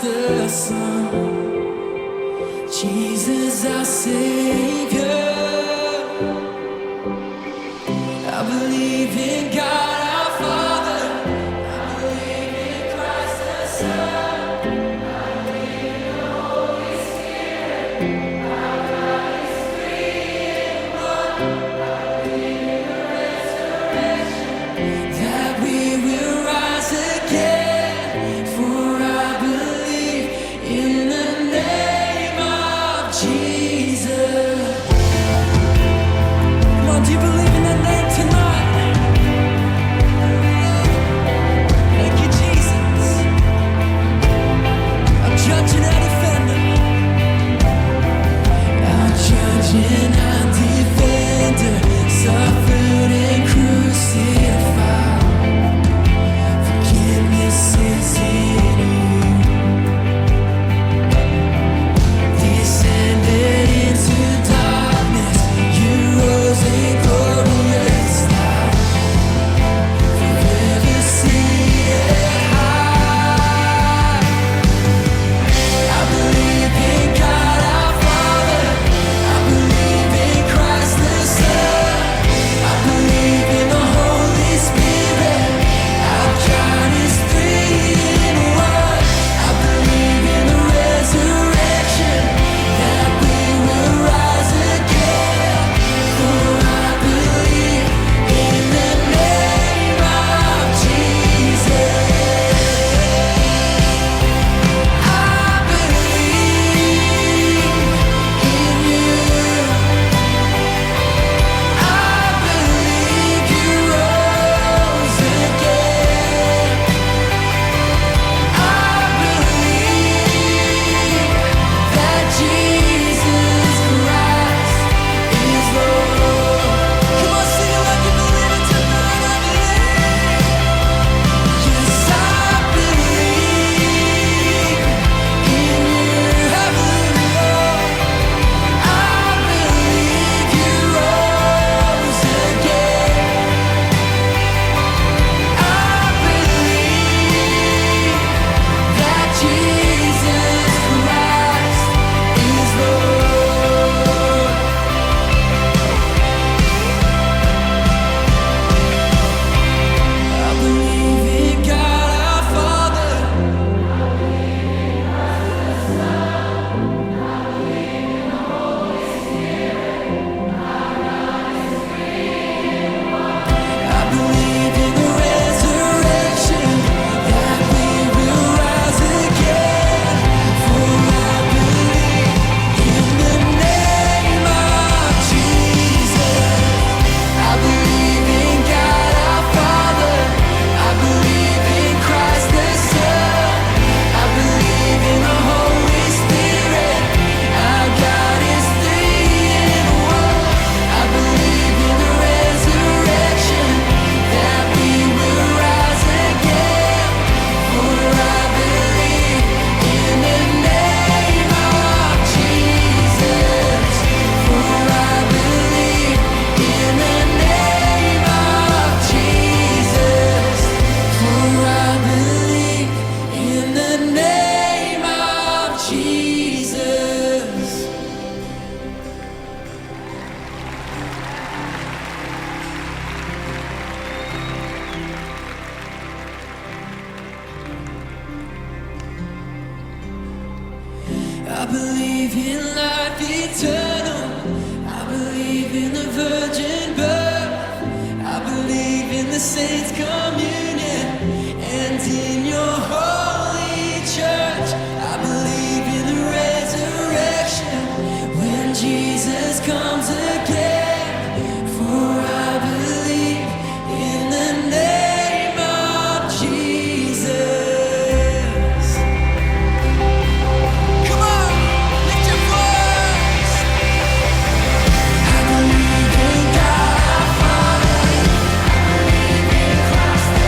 the Son, Jesus our Savior. I believe in God our Father, I believe in Christ the Son, I believe in the Holy Spirit, our God is three in one. I believe in the resurrection, that we will rise again, for I believe in the name of Jesus. Come on, do you believe in that name tonight? Thank you, Jesus. Our judge and our defender. Our judge and our defender, suffered and crucified. Forgiveness is in you. Descended into darkness, you rose in glorious light. Forever seated high. I believe in God our Father, I believe in Christ the Son, I believe in the Holy Spirit, our God is three in one. I believe in the resurrection, that we will rise again, for I believe in the name of Jesus. I believe in you. I believe you rose again. I believe that Jesus Christ is Lord. Come on, sing it like you believe it tonight. I believe. Yes, I believe in you. I believe, Lord. I believe you rose again. I believe that Jesus Christ is Lord. I believe in God our Father, I believe in the resurrection, that we will rise again, for I believe in the name of Jesus. I believe in God our Father, I believe in Christ the Son, I believe in the Holy Spirit, our God is three in one. I believe in the resurrection, that we will rise again, for I believe in the name of Jesus. For I believe in the name of Jesus. For I believe in the name of Jesus. I believe in life eternal. I believe in the virgin birth. I believe in the saints' communion and in your holy church. I believe in the resurrection when Jesus comes again. For I believe in the name of Jesus. Come on, lift your voice. I believe in God our Father, I believe in Christ the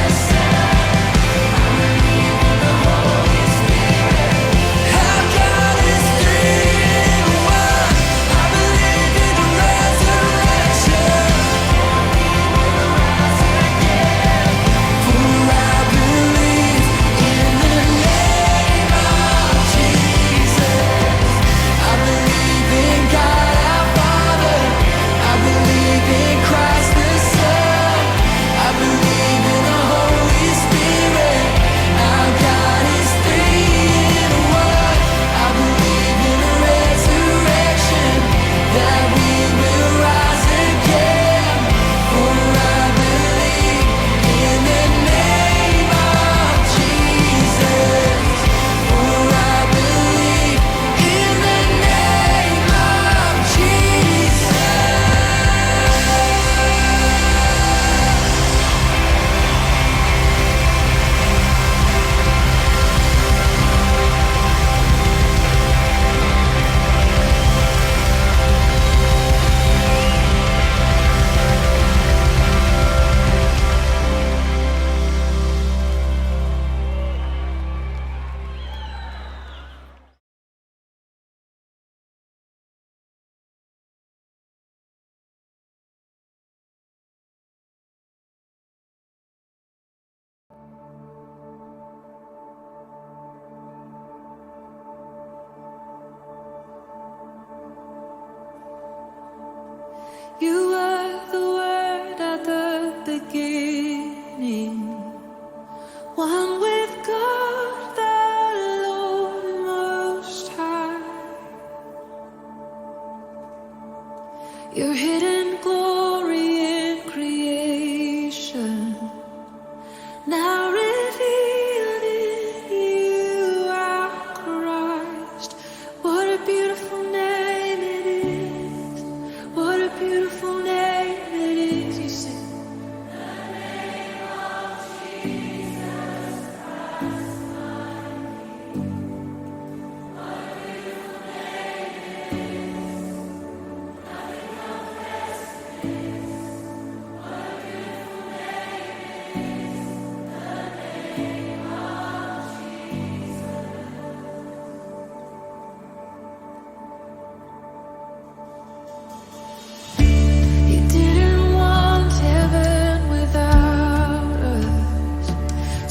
beginning, one with God the Lord Most High. Your hidden glory in creation, now revealed in you, our Christ. What a beautiful name it is. What a beautiful name it is. You sing. You didn't want heaven without us,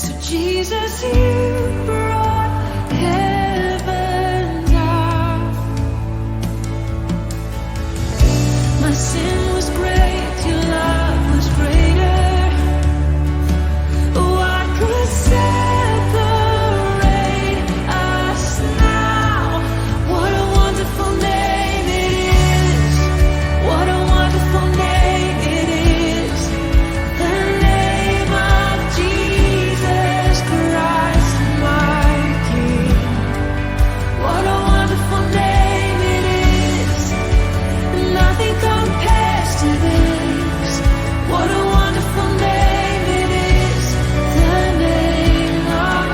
so Jesus, you brought heaven down. My sin was great, your love was greater. What could separate us now? What a wonderful name it is. What a wonderful name it is. The name of Jesus Christ, my King. What a wonderful name it is. Nothing compares to this. What a wonderful name it is. The name of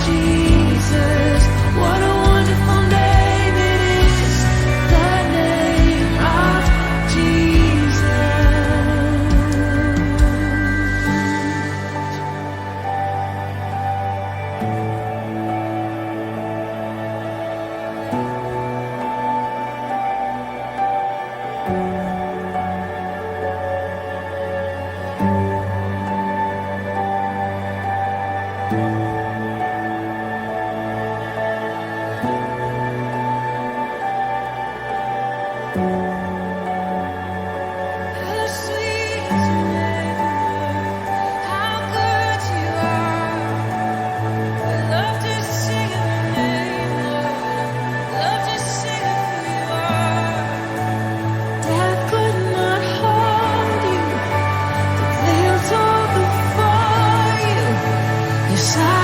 Jesus. What a wonderful name it is. The name of Jesus. How sweet is your name, how good you are. We love to sing your name, Lord. Love to sing who you are. Death could not hold you. The veil tore before you. Your side.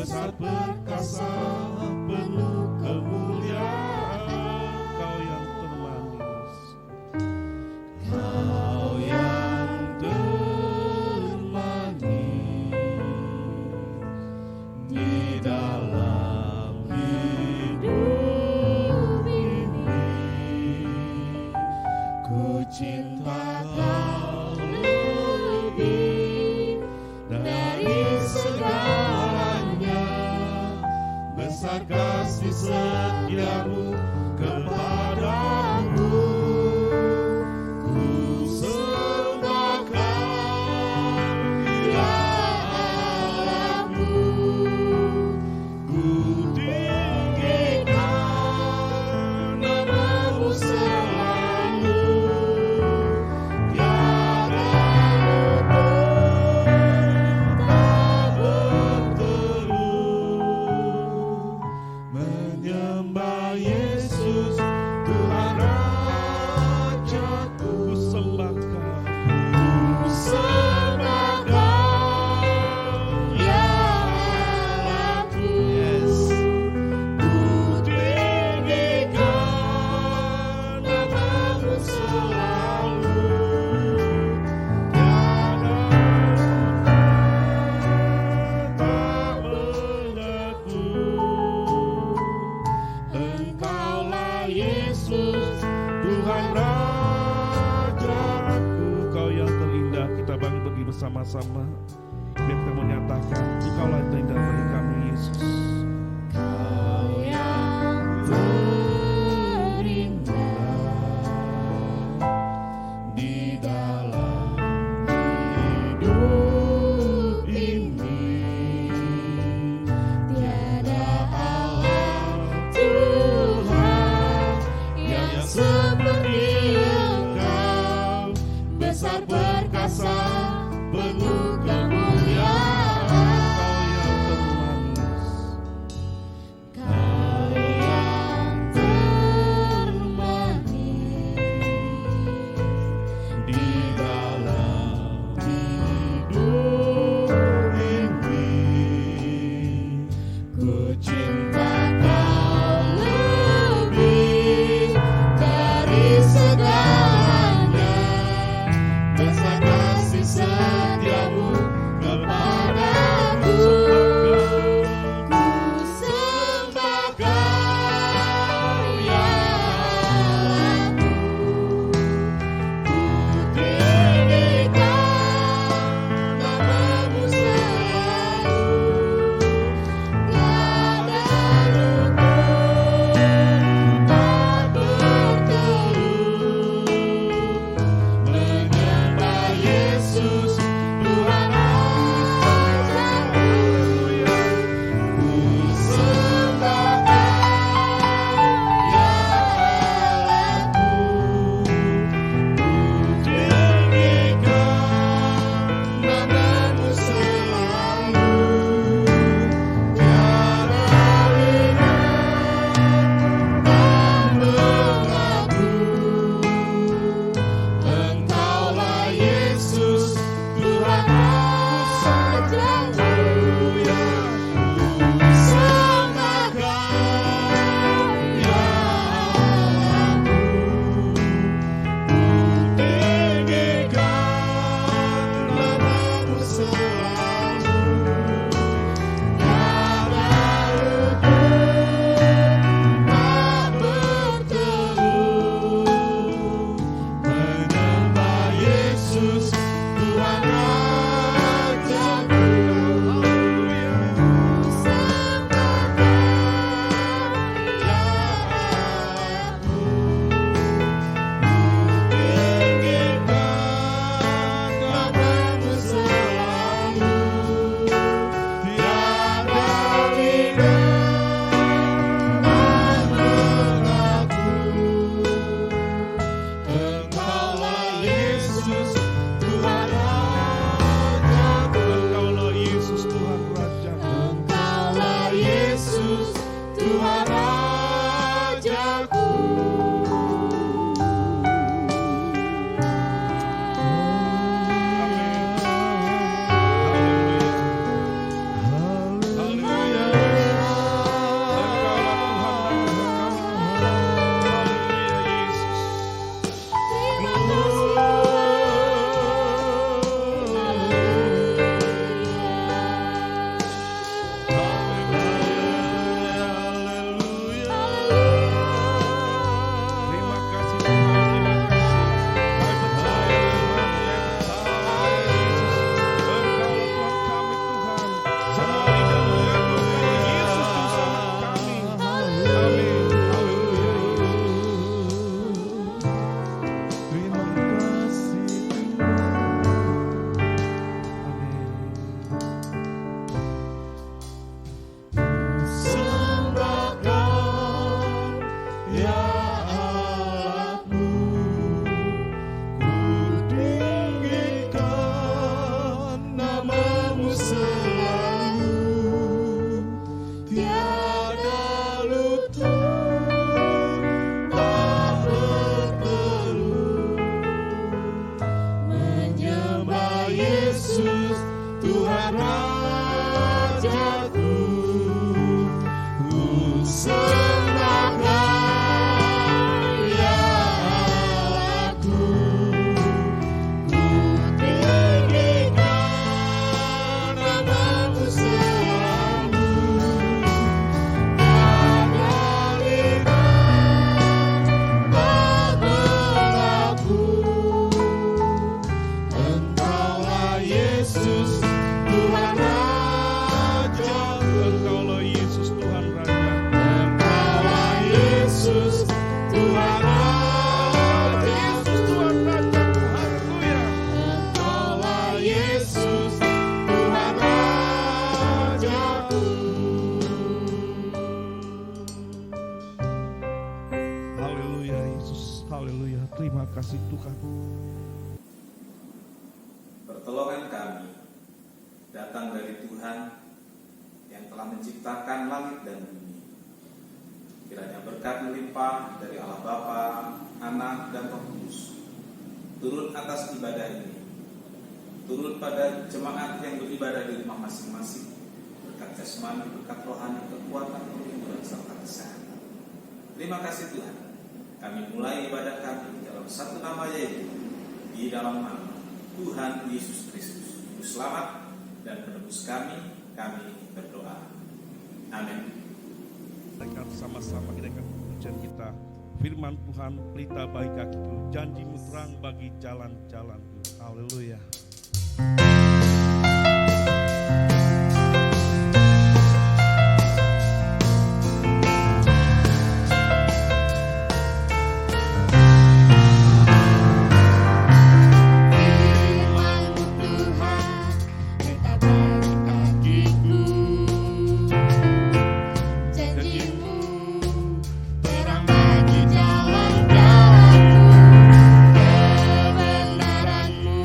besar perkasa, penuh kemuliaan. Kau yang termanis, Kau yang termanis di dalam hidup ini. Ku cinta Kau lebih dari segalanya, besar kasih setiamu kepadaku. Ku sembah Kau, ya Allahku. Ku tinggikan namamu selalu. Tiada luput tak berteru, menyembah Yesus Tuhan Rajaku. Ku sembah Kau, ku sembah Kau, ya Allahku. Yes. Ku tinggikan namamu selalu. Tiada tak berlaku. Engkaulah Yesus Tuhan Rajaku. Kau yang terindah. Kita bangkit pergi bersama-sama. Biar kita menyatakan Engkaulah yang terindah bagi kami, Yesus. Kau yang terindah di dalam hidup ini. Tiada Allah Tuhan yang seperti Engkau, besar perkasa, penuh kemuliaan. Kau yang termanis di dalam hidup ini. Ku cinta Kau lebih dari segalanya, besar kasih setiamu kepadaku. Ku sembah Kau, ya Allahku. Ku tinggikan namamu selalu. Tiada luput tak berteru, menyembah Yesus Tuhan Rajaku. Ku sembah Kau, ya Allahku. Ku tinggikan namamu selalu. Tiada lihat tak berlaku. Engkaulah Yesus Tuhan Rajaku. Ku sembah Kau, ya Allahku. Ku tinggikan namamu selalu. Tiada luput tak berteru, menyembah Yesus Tuhan Rajaku. Ku sembah Kau, ya Allahku. Ku tinggikan namamu selalu. Tiada lihat tak berlaku. Engkaulah Yesus Tuhan Rajaku. Engkaulah Yesus Tuhan Rajaku. Engkaulah Yesus Tuhan Rajaku. Amin. Haleluya. Engkaulah Yesus Tuhan Raja. Engkaulah Yesus Tuhan Raja. Yesus Tuhan Rajaku. Haleluya. Engkaulah Yesus Tuhan Rajaku. Haleluya Yesus. Haleluya. Terima kasih Tuhan. Pertolongan kami datang dari Tuhan yang telah menciptakan langit dan bumi. Kiranya berkat melimpah dari Allah Bapa, Anak, dan Roh Kudus turun atas ibadah ini, turun pada jemaat yang beribadah di rumah masing-masing, berkat jasmani, berkat rohani, kekuatan, perlindungan, serta kesehatan. Terima kasih Tuhan. Kami mulai ibadah kami dalam satu nama, yaitu di dalam nama Tuhan Yesus Kristus, Juru Selamat dan Penebus kami berdoa. Amin. Kita sama-sama kita akan pujian kita. Firman Tuhan, pelita bagi kakiku, janjimu terang bagi jalan-jalanku. Haleluya. Kebenaranmu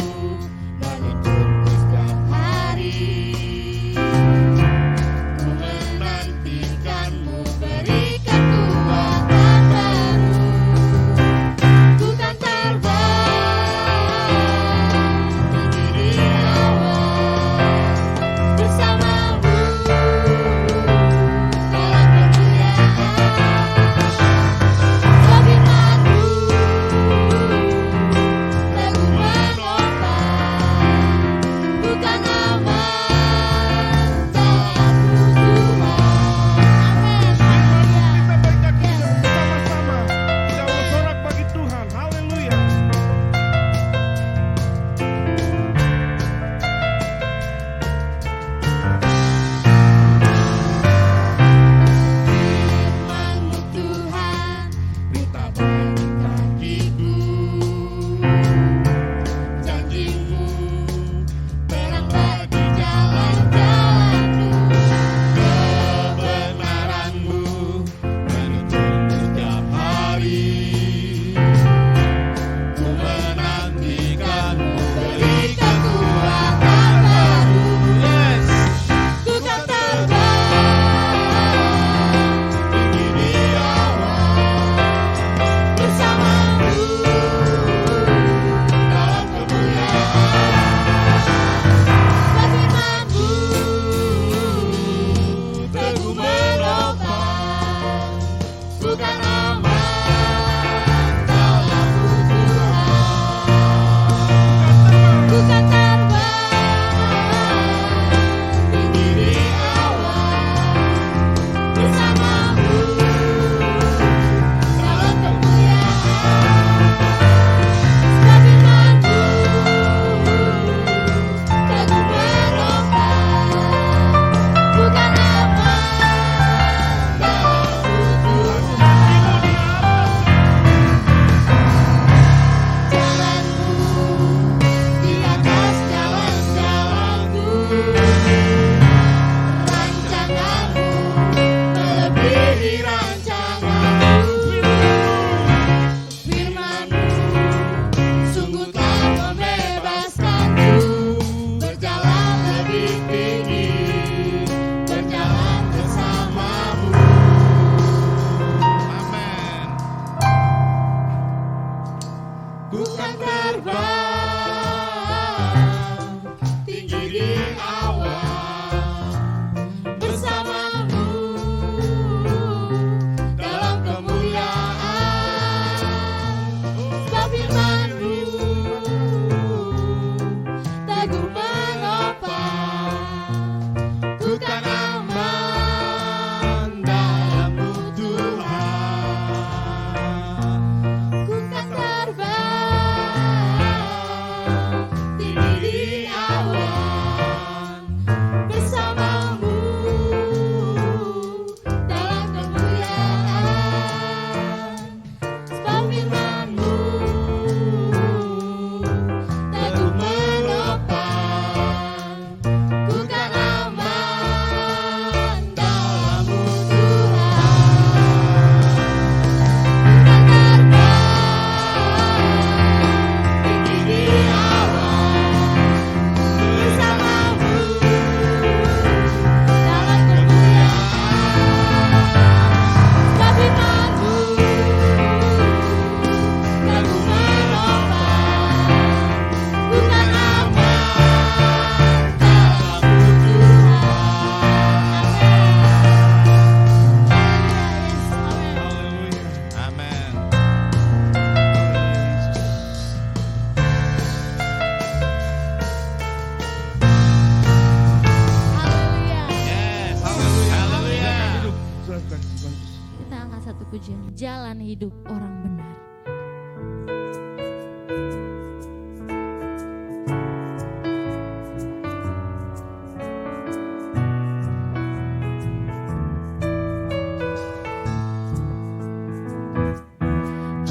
satu pujian, jalan hidup orang benar.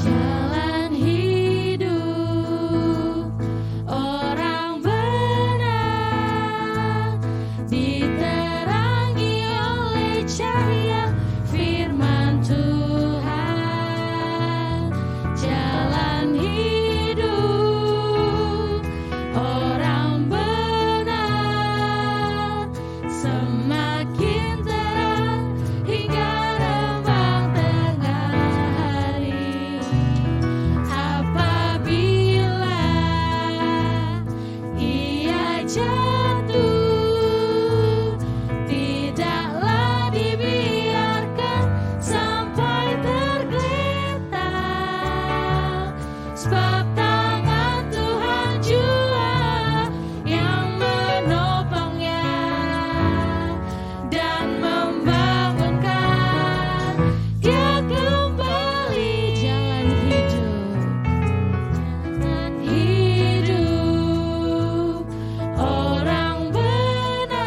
Jalan hidup orang benar diterangi oleh cahaya firman Tuhan. Jalan hidup orang benar semakin terang hingga rembang tengah hari. Apabila ia jatuh, tidaklah dibiarkan sampai tergeletak, sebab tangan Tuhan jua yang menopangnya dan membangunkan dia kembali. Jalan hidup orang benar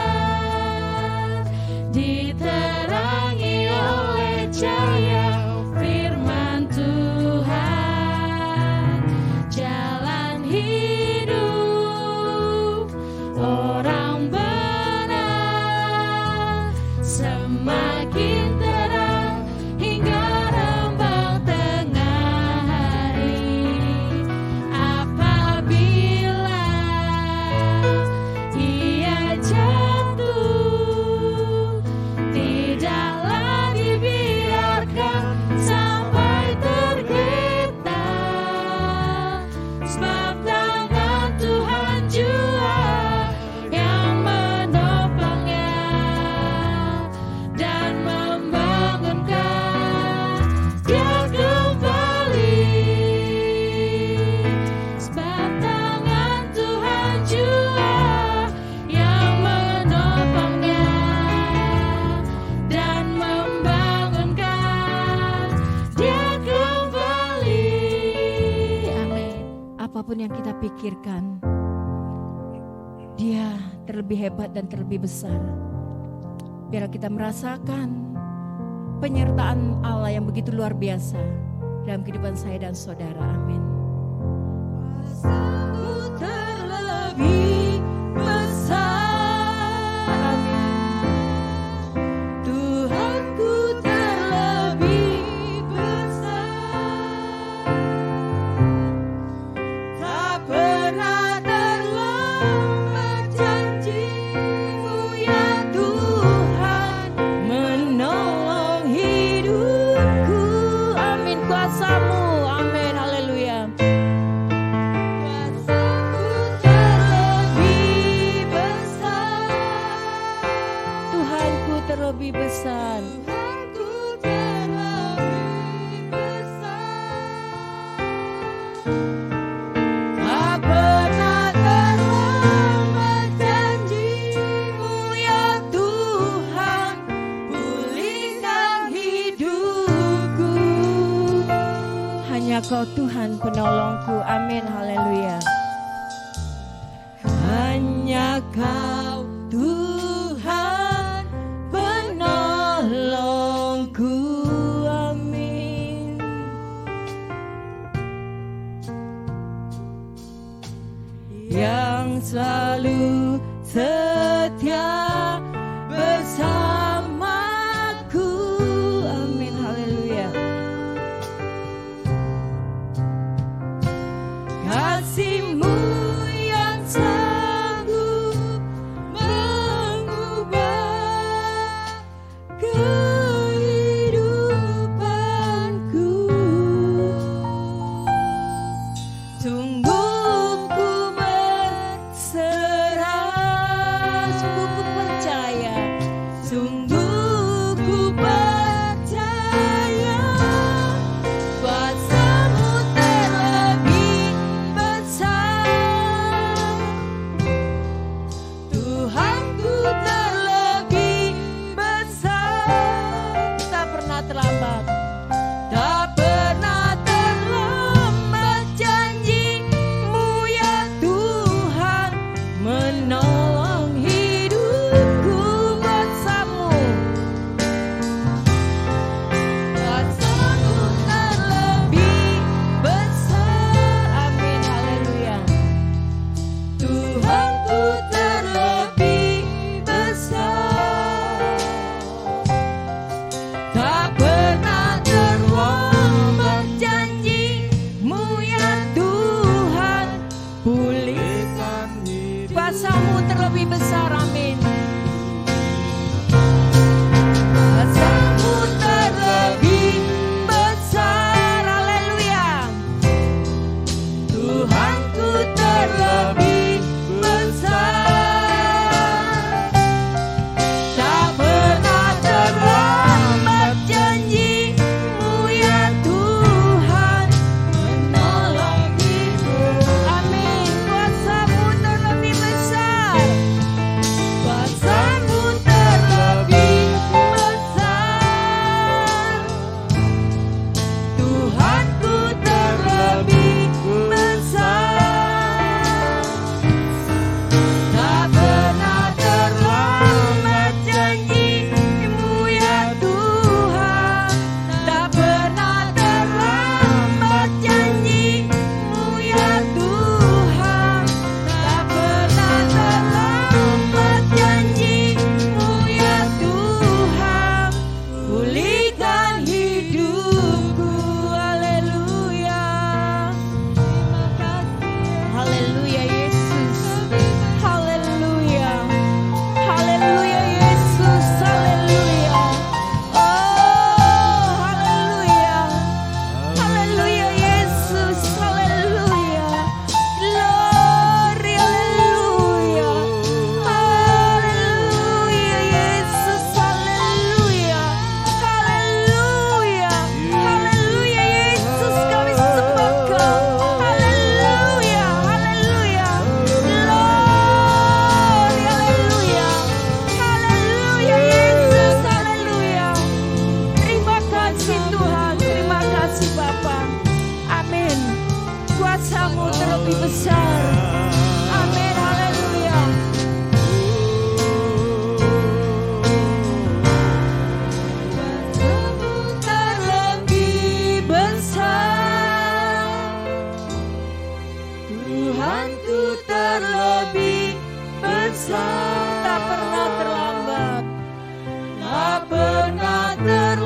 diterangi oleh cahaya firman Tuhan. Jalan hidup orang benar semakin terang hingga rembang tengah hari. Apabila ia jatuh, tidaklah dibiarkan sampai tergeletak, sebab tangan Tuhan jua yang menopangnya dan membangunkan dia kembali. Sebab tangan Tuhan jua yang menopangnya dan membangunkan dia kembali. Amin. Apapun yang kita pikirkan, Dia terlebih hebat dan terlebih besar. Biar kita merasakan penyertaan Allah yang begitu luar biasa dalam kehidupan saya dan saudara. Amin. Kuasamu terlebih besar. Amin. Tuhanku terlebih besar. Tak pernah terlambat janji-Mu ya Tuhan, menolong hidupku. Amin. Kuasa-Mu, amin, haleluya. Kuasa-Mu terlebih besar. Tuhanku terlebih besar. Tuhanku terlebih besar. Tak pernah terlambat janji-Mu ya Tuhan, pulihkan hidupku. Hanya Kau Tuhan penolongku, amin, haleluya. Hanya Kau Tuhan penolongku, amin. Yang selalu setia bersamaku, amin, haleluya. Kasih-Mu yang sanggup mengubah kehidupanku. Sungguh ku berserah, sungguh ku percaya, sungguh ku percaya. Kuasa-Mu terlebih besar. Tuhanku terlebih besar. Tak pernah terlambat,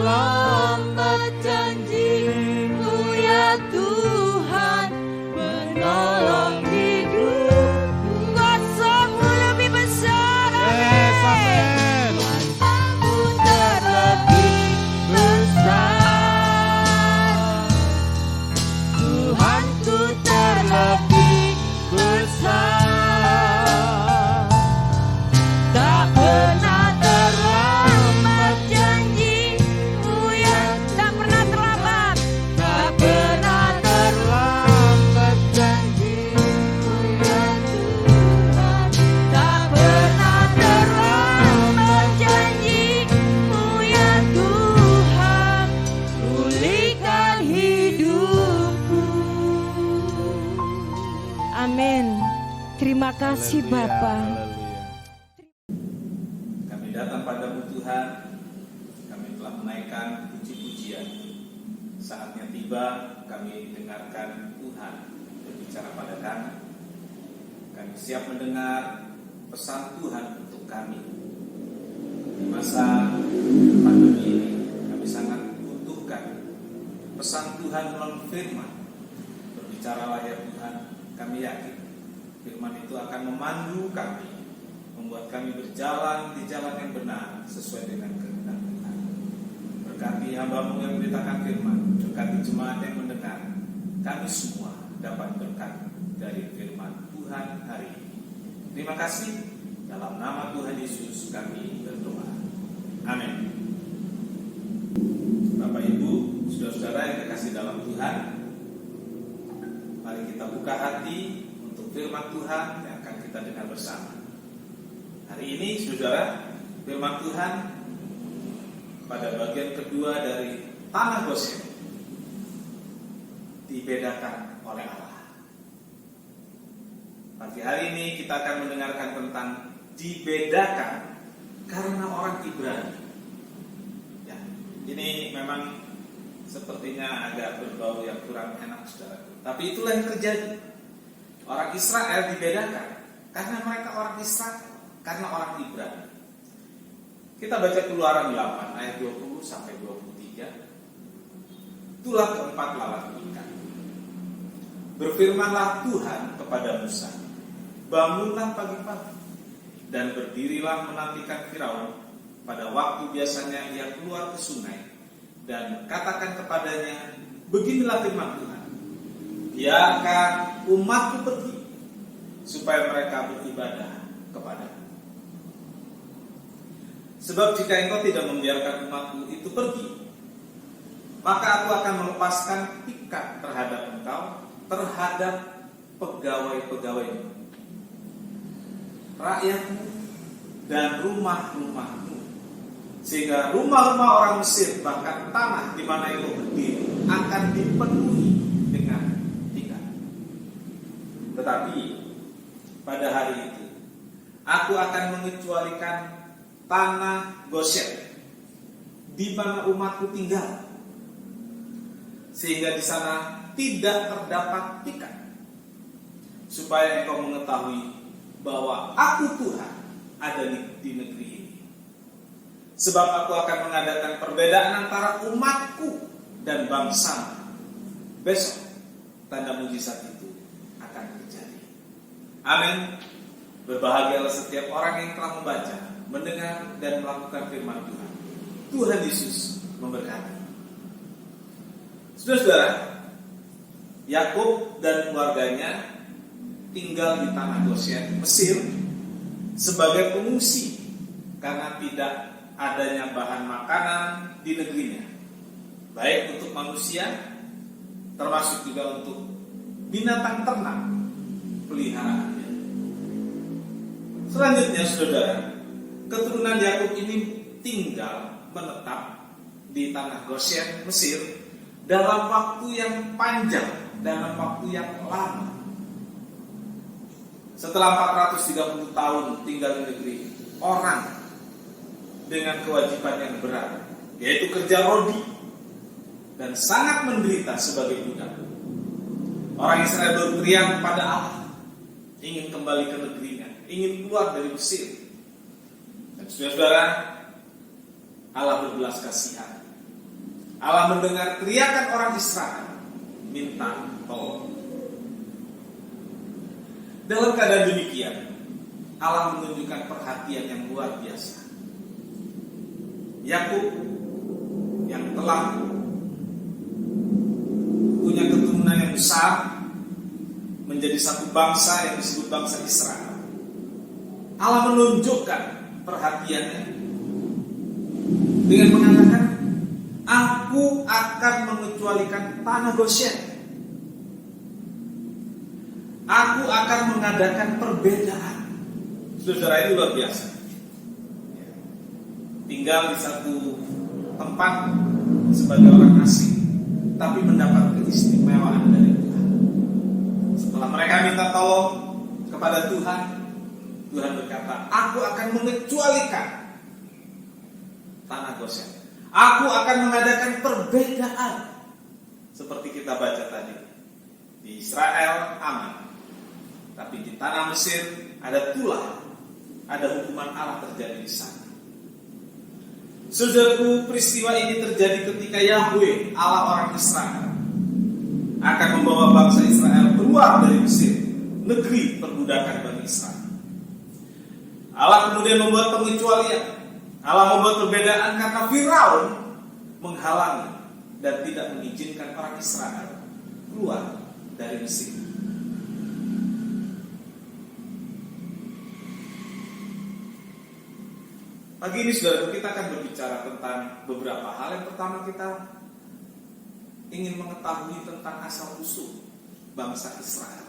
terlambat janji-Mu ya Tuhan menolong hidupku. Kuasa-Mu lebih besar. Yes, amin. Kuasa-Mu terlebih besar, Tuhanku terlebih besar. Tak pernah terlambat janji-Mu ya, Tak pernah terlambat. tak pernah terlambat janji-Mu ya Tuhan. Tak pernah terlambat janji-Mu ya Tuhan. Pulihkan hidupku. Amin. Terima kasih Bapa. Kami datang padamu Tuhan, kami telah menaikkan puji-pujian. Saatnya tiba kami dengarkan Tuhan berbicara pada kami. Kami siap mendengar pesan Tuhan untuk kami. Di masa pandemi ini kami sangat butuhkan pesan Tuhan melalui firman. Berbicaralah ya Tuhan, kami yakin firman itu akan memandu kami, membuat kami berjalan di jalan yang benar sesuai dengan kehendak Tuhan. Berkati hamba-Mu yang memberitakan firman, berkati jemaat yang mendengar, kami semua dapat berkat dari firman Tuhan hari ini. Terima kasih, dalam nama Tuhan Yesus kami berdoa. Amin. Bapak Ibu, saudara-saudara yang terkasih dalam Tuhan, mari kita buka hati untuk firman Tuhan yang akan kita dengar bersama. Hari ini, saudara, firman Tuhan pada bagian kedua dari tanah Goshen dibedakan oleh Allah. Pagi hari ini kita akan mendengarkan tentang dibedakan karena orang Ibrani. Ya, ini memang sepertinya agak berbau yang kurang enak, saudara. Tapi itulah yang terjadi. Orang Israel dibedakan karena mereka orang Israel, karena orang Ibrani. Kita baca Keluaran 8 ayat 20 sampai 23. Itulah keempat lalat ikan. Berfirmanlah Tuhan kepada Musa, bangunlah pagi-pagi dan berdirilah menantikan Firaun pada waktu biasanya ia keluar ke sungai, dan katakan kepadanya, beginilah firman Tuhan, biarkan umatku pergi supaya mereka beribadah kepadaku. Sebab jika engkau tidak membiarkan umatku itu pergi, maka aku akan melepaskan pikat terhadap engkau, terhadap pegawai-pegawaimu, rakyatmu, dan rumah-rumahmu, sehingga rumah-rumah orang Mesir, bahkan tanah di mana engkau berdiri, akan dipenuhi dengan pikat. Tetapi pada hari itu aku akan mengecualikan tanah Goshen di mana umatku tinggal, sehingga di sana tidak terdapat pikat, supaya engkau mengetahui bahwa aku Tuhan ada di negeri ini. Sebab aku akan mengadakan perbedaan antara umatku dan bangsa. Besok tanda mujizat itu akan terjadi. Amin. Berbahagialah setiap orang yang telah membaca, mendengar, dan melakukan firman Tuhan. Tuhan Yesus memberkati. Saudara-saudara, Yakub dan keluarganya tinggal di tanah Goshen, Mesir, sebagai pengungsi karena tidak adanya bahan makanan di negerinya, baik untuk manusia, termasuk juga untuk binatang ternak peliharaannya. Selanjutnya, saudara, keturunan Yakub ini tinggal menetap di tanah Goshen, Mesir, dalam waktu yang panjang, dalam waktu yang lama. Setelah 430 tahun tinggal di negeri orang dengan kewajiban yang berat, yaitu kerja rodi, dan sangat menderita sebagai budak, orang Israel berteriak pada Allah, ingin kembali ke negerinya, ingin keluar dari Mesir. Dan saudara-saudara, Allah berbelas kasihan Allah mendengar teriakan orang Israel minta tolong. Dalam keadaan demikian, Allah menunjukkan perhatian yang luar biasa. Yakub yang telah punya keturunan yang besar, menjadi satu bangsa yang disebut bangsa Israel. Allah menunjukkan perhatiannya dengan mengatakan, aku akan mengecualikan tanah Goshen. Aku akan mengadakan perbedaan. Saudara, itu luar biasa. Tinggal di satu tempat sebagai orang asing, tapi mendapat keistimewaan dari Tuhan. Setelah mereka minta tolong kepada Tuhan, Tuhan berkata, aku akan mengecualikan tanah Goshen. Aku akan mengadakan perbedaan. Seperti kita baca tadi, di Israel aman, tapi di tanah Mesir ada tulah, ada hukuman Allah terjadi di sana. Saudaraku, peristiwa ini terjadi ketika Yahweh, Allah orang Israel, akan membawa bangsa Israel keluar dari Mesir, negeri perbudakan bagi Israel. Allah kemudian membuat pengecualian. Allah membuat perbedaan karena Firaun menghalangi dan tidak mengizinkan orang Israel keluar dari Mesir. Pagi ini saudara, kita akan berbicara tentang beberapa hal. Yang pertama, kita ingin mengetahui tentang asal usul bangsa Israel.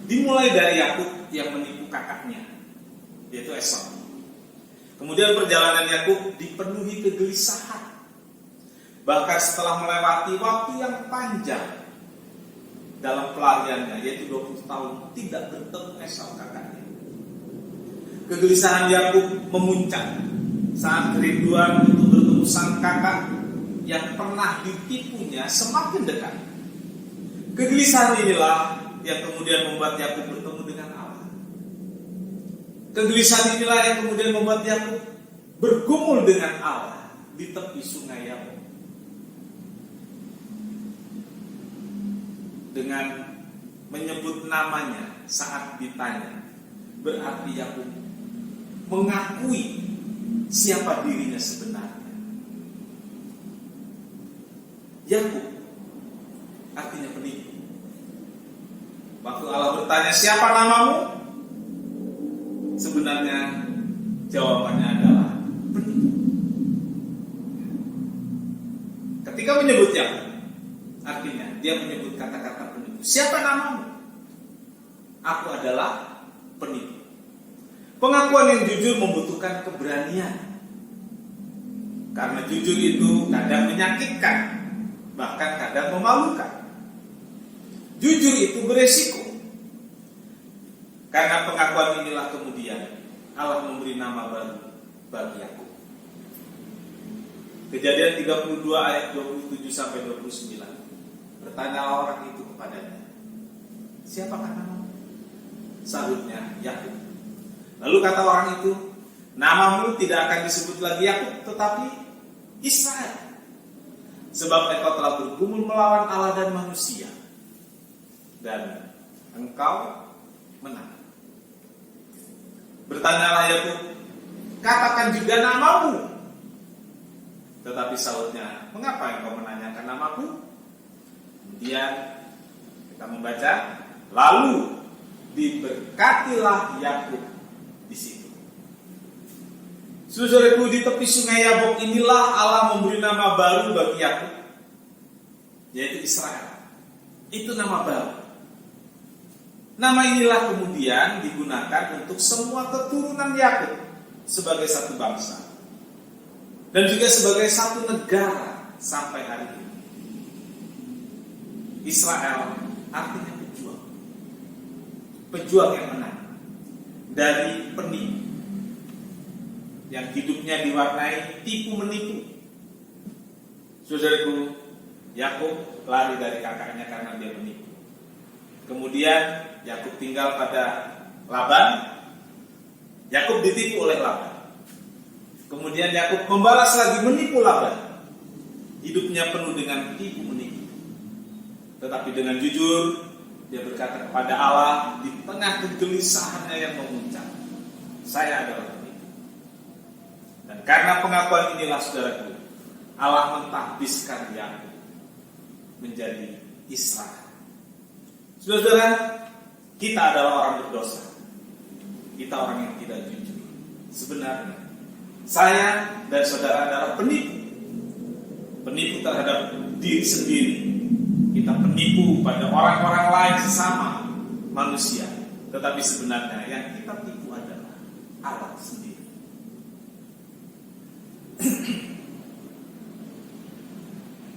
Dimulai dari Yakub yang menipu kakaknya, yaitu Esau. Kemudian perjalanan Yakub dipenuhi kegelisahan. Bahkan setelah melewati waktu yang panjang dalam pelariannya, yaitu 20 tahun tidak bertemu Esau kakaknya. Kegelisahan Yakub memuncak saat kerinduan untuk bertemu sang kakak yang pernah ditipunya semakin dekat. Kegelisahan inilah yang kemudian membuat Yakub bertemu dengan Allah. Kegelisahan inilah yang kemudian membuat Yakub bergumul dengan Allah di tepi sungai Yabok. Dengan menyebut namanya saat ditanya, berarti Yakub mengakui siapa dirinya sebenarnya. Yakub artinya penipu. Waktu Allah bertanya, siapa namamu? Sebenarnya jawabannya adalah penipu. Ketika menyebut Yakub, artinya dia menyebut kata-kata penipu. Siapa namamu? Aku adalah penipu. Pengakuan yang jujur membutuhkan keberanian. Karena jujur itu kadang menyakitkan, bahkan kadang memalukan. Jujur itu beresiko. Karena pengakuan inilah kemudian Allah memberi nama baru bagi Yakub. Kejadian 32 ayat 27 sampai 29. Bertanyalah orang itu kepadanya, siapakah namamu? Sahutnya, Yakub. Lalu kata orang itu, namamu tidak akan disebut lagi Yakub, tetapi Israel. Sebab engkau telah bergumul melawan Allah dan manusia, dan engkau menang. Bertanyalah Yakub, katakan juga namamu. Tetapi sahutnya, mengapa engkau menanyakan namaku? Kemudian kita membaca, lalu diberkatilah Yakub di situ. Saudaraku, di tepi sungai Yabok inilah Allah memberi nama baru bagi Yakub, yaitu Israel. Itu nama baru. Nama inilah kemudian digunakan untuk semua keturunan Yakub sebagai satu bangsa dan juga sebagai satu negara sampai hari ini. Israel artinya pejuang. Pejuang yang menang dari penipu yang hidupnya diwarnai tipu menipu. Saudaraku, Yakub lari dari kakaknya karena dia menipu. Kemudian Yakub tinggal pada Laban. Yakub ditipu oleh Laban. Kemudian Yakub membalas lagi menipu Laban. hidupnya penuh dengan tipu menipu. Tetapi dengan jujur, dia berkata kepada Allah di tengah kegelisahannya yang memuncak, saya adalah penipu. Dan karena pengakuan inilah saudaraku, Allah mentahbiskan Yakub menjadi Israel. Saudara, kita adalah orang berdosa. Kita orang yang tidak jujur. Sebenarnya, saya dan saudara adalah penipu. Penipu terhadap diri sendiri. Kita penipu pada orang-orang lain sesama manusia. Tetapi sebenarnya yang kita tipu adalah Allah sendiri.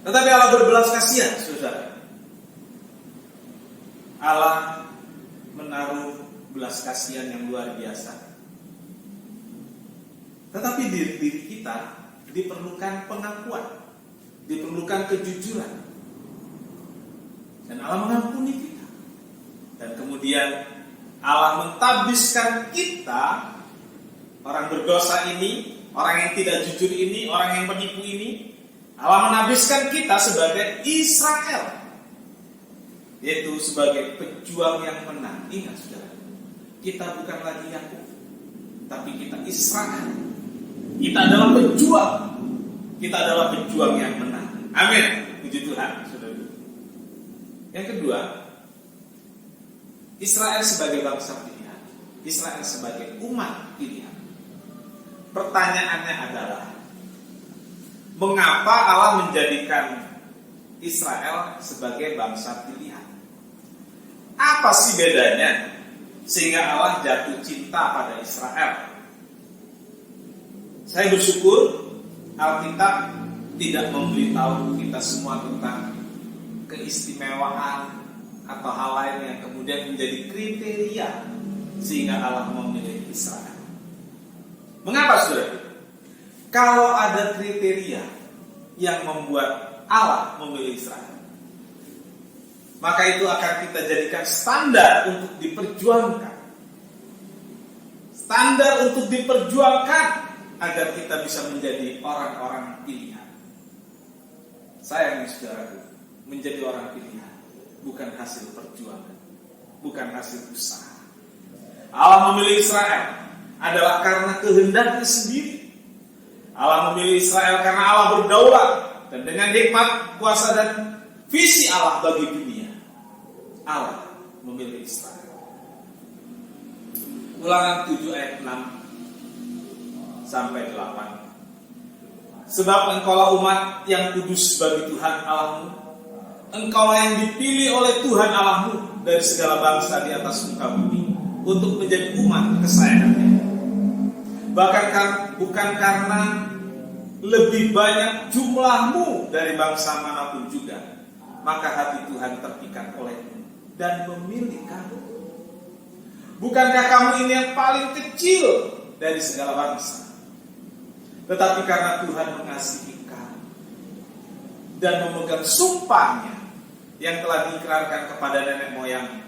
Tetapi Allah berbelas kasihan, saudara. Allah menaruh belas kasihan yang luar biasa. Tetapi diri kita diperlukan pengakuan, diperlukan kejujuran. Dan Allah mengampuni kita. Dan kemudian Allah mentahbiskan kita, orang berdosa ini, orang yang tidak jujur ini, orang yang penipu ini, Allah menahbiskan kita sebagai Israel, yaitu sebagai pejuang yang menang. Ingat saudara, kita bukan lagi Yakub, tapi kita Israel. Kita adalah pejuang. Kita adalah pejuang yang menang. Amin. Puji Tuhan, saudara. Yang kedua, Israel sebagai bangsa pilihan, Israel sebagai umat pilihan. Pertanyaannya adalah, mengapa Allah menjadikan Israel sebagai bangsa pilihan? Apa sih bedanya sehingga Allah jatuh cinta pada Israel? Saya bersyukur Alkitab tidak memberitahu kita semua tentang keistimewaan atau hal lain yang kemudian menjadi kriteria sehingga Allah memilih Israel. Mengapa saudara? Kalau ada kriteria yang membuat Allah memilih Israel, maka itu akan kita jadikan standar untuk diperjuangkan. Standar untuk diperjuangkan agar kita bisa menjadi orang-orang pilihan. Sayang saudaraku, menjadi orang pilihan bukan hasil perjuangan, bukan hasil usaha. Allah memilih Israel adalah karena kehendaknya sendiri. Allah memilih Israel karena Allah berdaulat, dan dengan hikmat, kuasa dan visi Allah bagi dunia, Allah memilih Israel. Ulangan 7 ayat 6 sampai 8. Sebab engkaulah umat yang kudus bagi Tuhan Allahmu, engkaulah yang dipilih oleh Tuhan Allahmu dari segala bangsa di atas muka bumi untuk menjadi umat kesayangannya. Bahkan bukan karena lebih banyak jumlahmu dari bangsa manapun juga, maka hati Tuhan terpikat olehmu dan memilih kamu. Bukankah kamu ini yang paling kecil dari segala bangsa? Tetapi karena Tuhan mengasihi kamu dan memegang sumpahnya yang telah diikrarkan kepada nenek moyangmu,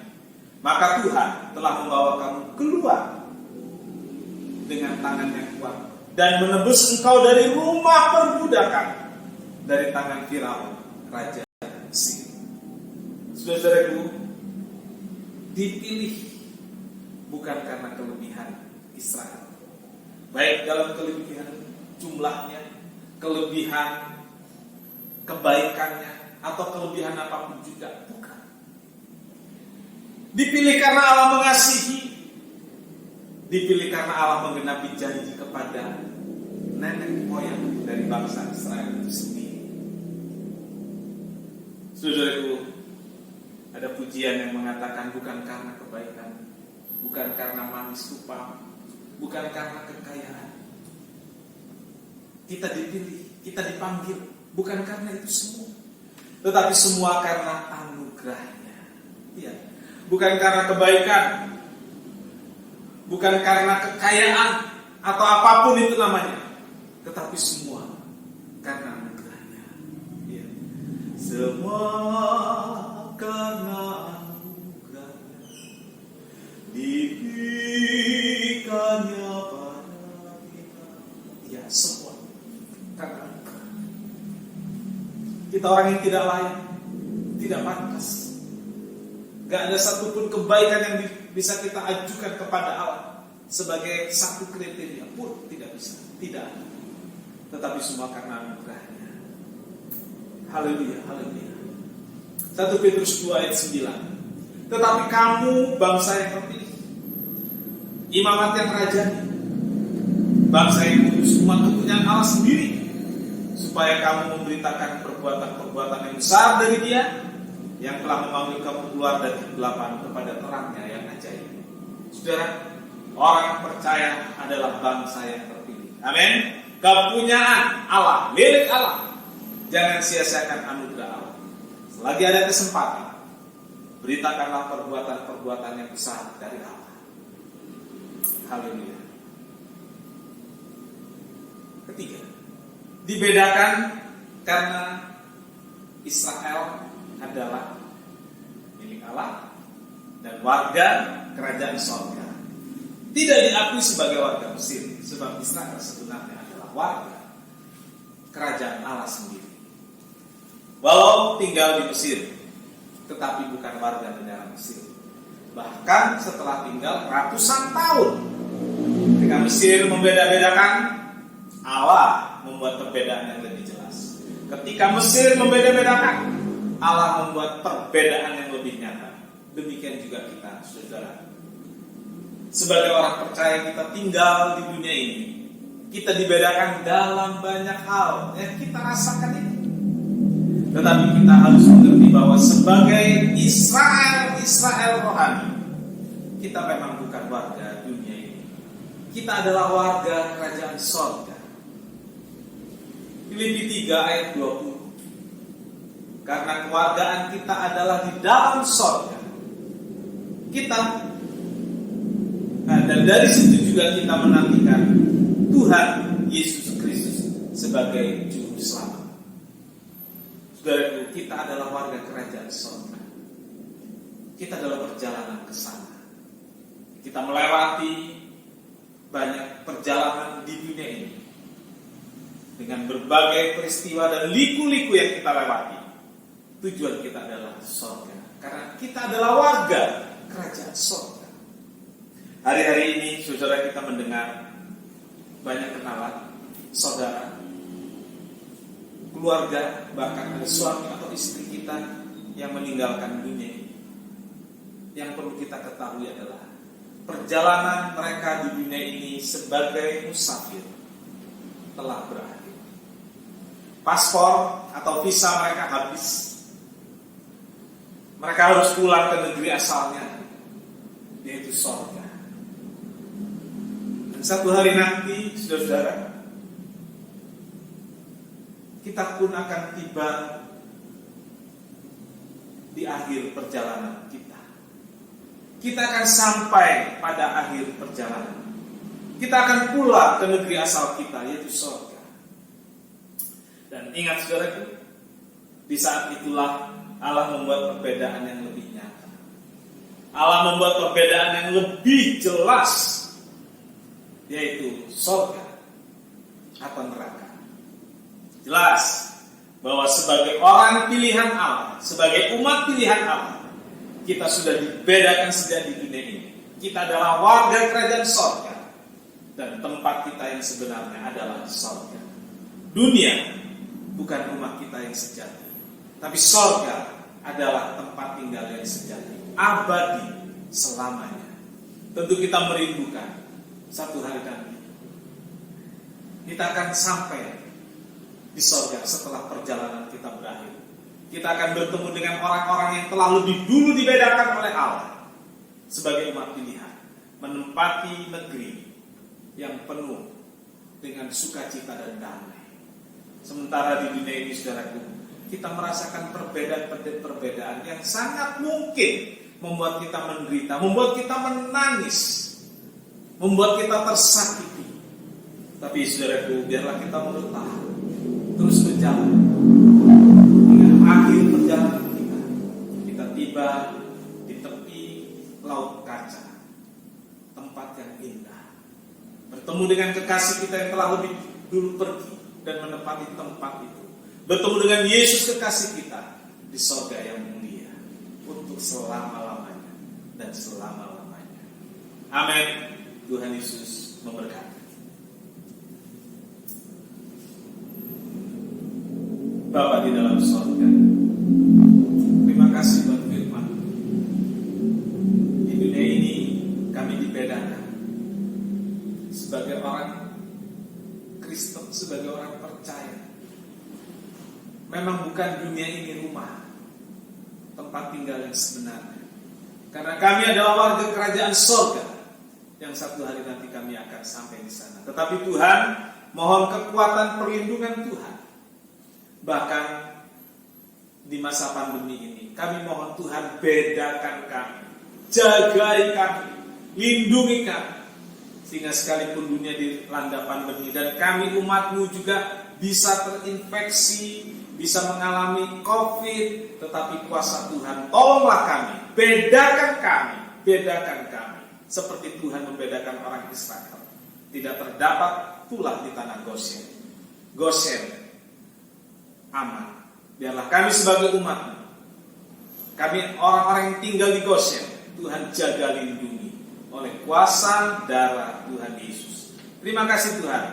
maka Tuhan telah membawa kamu keluar dengan tangan yang kuat dan menebus engkau dari rumah perbudakan, dari tangan Firaun, raja Mesir. Saudaraku, dipilih bukan karena kelebihan Israel, baik dalam kelebihan jumlahnya, kelebihan kebaikannya, atau kelebihan apapun juga, bukan. Dipilih karena Allah mengasihi, dipilih karena Allah menggenapi janji kepada nenek moyang dari bangsa Israel itu sendiri. Saudaraku, ada pujian yang mengatakan bukan karena kebaikan, bukan karena manis rupa, bukan karena kekayaan. Kita dipilih, kita dipanggil, bukan karena itu semua, tetapi semua karena anugerahnya. Ya. Bukan karena kebaikan, bukan karena kekayaan atau apapun itu namanya, tetapi semua karena anugerahnya. Ya. Semua karena anugerahnya, diberikannya pada kita. Ya, semua karena anugerah. Kita orang yang tidak layak, tidak pantas. Gak ada satupun kebaikan yang bisa kita ajukan kepada Allah sebagai satu kriteria pun tidak bisa, tidak ada. Tetapi semua karena anugerahnya. Haleluya, haleluya. 1 Petrus 2 ayat 9. Tetapi kamu bangsa yang terpilih, imamat yang rajani, bangsa yang kudus, umat kepunyaan Allah sendiri, supaya kamu memberitakan perbuatan-perbuatan yang besar dari Dia yang telah memanggil kamu keluar dari kegelapan kepada terangnya yang ajaib. Saudara, orang percaya adalah bangsa yang terpilih. Amin. Kepunyaan Allah, milik Allah. Jangan sia-siakan anugerah Allah. Selagi ada kesempatan, beritakanlah perbuatan-perbuatan yang besar dari Allah. Haleluya. Ketiga, dibedakan karena Israel adalah milik Allah dan warga kerajaan sorga. Tidak diakui sebagai warga Mesir, sebab Israel sebenarnya adalah warga kerajaan Allah sendiri. Walau tinggal di Mesir, tetapi bukan warga negara Mesir. Bahkan setelah tinggal ratusan tahun, ketika Mesir membeda-bedakan, Allah membuat perbedaan yang lebih jelas. Ketika Mesir membeda-bedakan, Allah membuat perbedaan yang lebih nyata. Demikian juga kita, saudara. Sebagai orang percaya, kita tinggal di dunia ini. Kita dibedakan dalam banyak hal yang kita rasakan ini. Tetapi kita harus mengerti bahwa sebagai Israel rohani, kita memang bukan warga dunia ini. Kita adalah warga kerajaan sorga. Filipi 3 ayat 20. Karena kewargaan kita adalah di dalam sorga. Dan dari situ juga kita menantikan Tuhan Yesus Kristus sebagai juru selamat. Saudaraku, kita adalah warga kerajaan sorga. Kita dalam perjalanan ke sana. Kita melewati banyak perjalanan di dunia ini dengan berbagai peristiwa dan liku-liku yang kita lewati. Tujuan kita adalah sorga, karena kita adalah warga kerajaan sorga. Hari-hari ini saudara, kita mendengar banyak kenalan, saudara, keluarga, bahkan ada suami atau istri kita yang meninggalkan dunia ini. Yang perlu kita ketahui adalah perjalanan mereka di dunia ini sebagai musafir telah berakhir. Paspor atau visa mereka habis. Mereka harus pulang ke negeri asalnya, yaitu sorga. Dan satu hari nanti, saudara-saudara, kita pun akan tiba di akhir perjalanan kita. Kita akan sampai pada akhir perjalanan. Kita akan pulang ke negeri asal kita, yaitu sorga. Dan ingat, saudaraku, di saat itulah Allah membuat perbedaan yang lebih nyata. Allah membuat perbedaan yang lebih jelas, yaitu surga atau neraka. Jelas bahwa sebagai orang pilihan Allah, sebagai umat pilihan Allah, kita sudah dibedakan sejak di dunia ini. Kita adalah warga kerajaan surga, dan tempat kita yang sebenarnya adalah surga. Dunia bukan rumah kita yang sejati, tapi sorga adalah tempat tinggal yang sejati, abadi selamanya. Tentu kita merindukan satu hari nanti kita akan sampai di sorga setelah perjalanan kita berakhir. Kita akan bertemu dengan orang-orang yang telah lebih dulu dibedakan oleh Allah sebagai umat pilihan, menempati negeri yang penuh dengan sukacita dan damai. Sementara di dunia ini, saudaraku, kita merasakan perbedaan yang sangat mungkin membuat kita menderita, membuat kita menangis, membuat kita tersakiti. Tapi saudaraku, biarlah kita bertahan, terus berjalan hingga akhir perjalanan kita. Kita tiba di tepi laut kaca, tempat yang indah, bertemu dengan kekasih kita yang telah lebih dulu pergi dan menempati tempat itu, bertemu dengan Yesus kekasih kita di sorga yang mulia untuk selama-lamanya dan selama-lamanya. Amin. Tuhan Yesus memberkati. Bapa di dalam sorga, terima kasih buat firman. Di dunia ini kami dibedakan sebagai orang Kristen, sebagai orang percaya. Memang bukan dunia ini rumah, tempat tinggal yang sebenarnya. Karena kami adalah warga kerajaan sorga yang satu hari nanti kami akan sampai di sana. Tetapi Tuhan, mohon kekuatan perlindungan Tuhan. Bahkan di masa pandemi ini, kami mohon Tuhan bedakan kami, jagai kami, lindungi kami. Sehingga sekalipun dunia dilanda pandemi dan kami umat-Mu juga bisa terinfeksi, bisa mengalami COVID, tetapi kuasa Tuhan, tolonglah kami, bedakan kami, seperti Tuhan membedakan orang Israel. Tidak terdapat tulah di tanah Goshen, aman. Biarlah kami sebagai umat-Mu, kami orang-orang yang tinggal di Goshen, Tuhan jaga lindungi oleh kuasa darah Tuhan Yesus. Terima kasih Tuhan,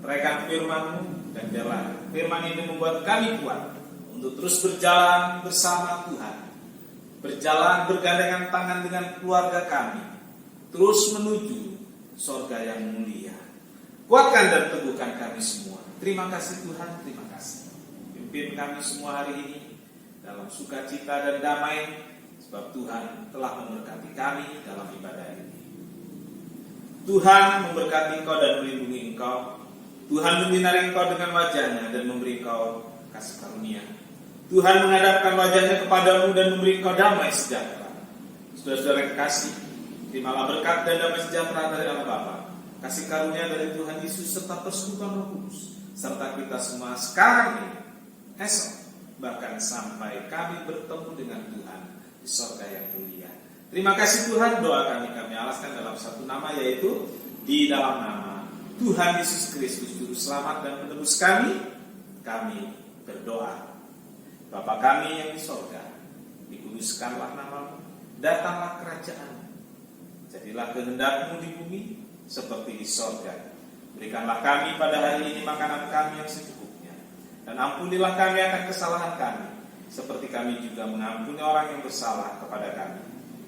menerangkan firman-Mu, dan biarlah firman ini membuat kami kuat untuk terus berjalan bersama Tuhan, berjalan bergandengan tangan dengan keluarga kami, terus menuju sorga yang mulia. Kuatkan dan teguhkan kami semua. Terima kasih Tuhan, terima kasih. Pimpin kami semua hari ini dalam sukacita dan damai, sebab Tuhan telah memberkati kami dalam ibadah ini. Tuhan memberkati engkau dan melindungi engkau. Tuhan menyinari engkau dengan wajahnya dan memberi engkau kasih karunia. Tuhan menghadapkan wajahnya kepadamu dan memberi engkau damai sejahtera. Saudara-saudara kekasih, terimalah berkat dan damai sejahtera dari Allah Bapa, kasih karunia dari Tuhan Yesus serta persekutuan Roh Kudus, serta kita semua sekarang ini, esok, bahkan sampai kami bertemu dengan Tuhan di sorga yang mulia. Terima kasih Tuhan, doa kami alaskan dalam satu nama, yaitu di dalam nama Tuhan Yesus Kristus, Juru Selamat dan Penebus kami berdoa. Bapa kami yang di sorga, dikuduskanlah nama-Mu, datanglah kerajaan-Mu, jadilah kehendak-Mu di bumi seperti di sorga. Berikanlah kami pada hari ini makanan kami yang secukupnya, dan ampunilah kami akan kesalahan kami, seperti kami juga mengampuni orang yang bersalah kepada kami.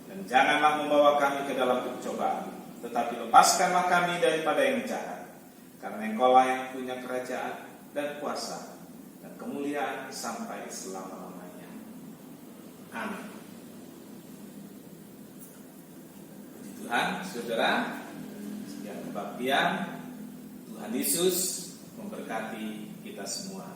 Dan janganlah membawa kami ke dalam pencobaan, tetapi lepaskanlah kami daripada yang jahat. Karena Engkau-lah yang punya kerajaan dan kuasa dan kemuliaan sampai selama-lamanya. Amin. Puji Tuhan, saudara, sekian kebaktian. Tuhan Yesus memberkati kita semua.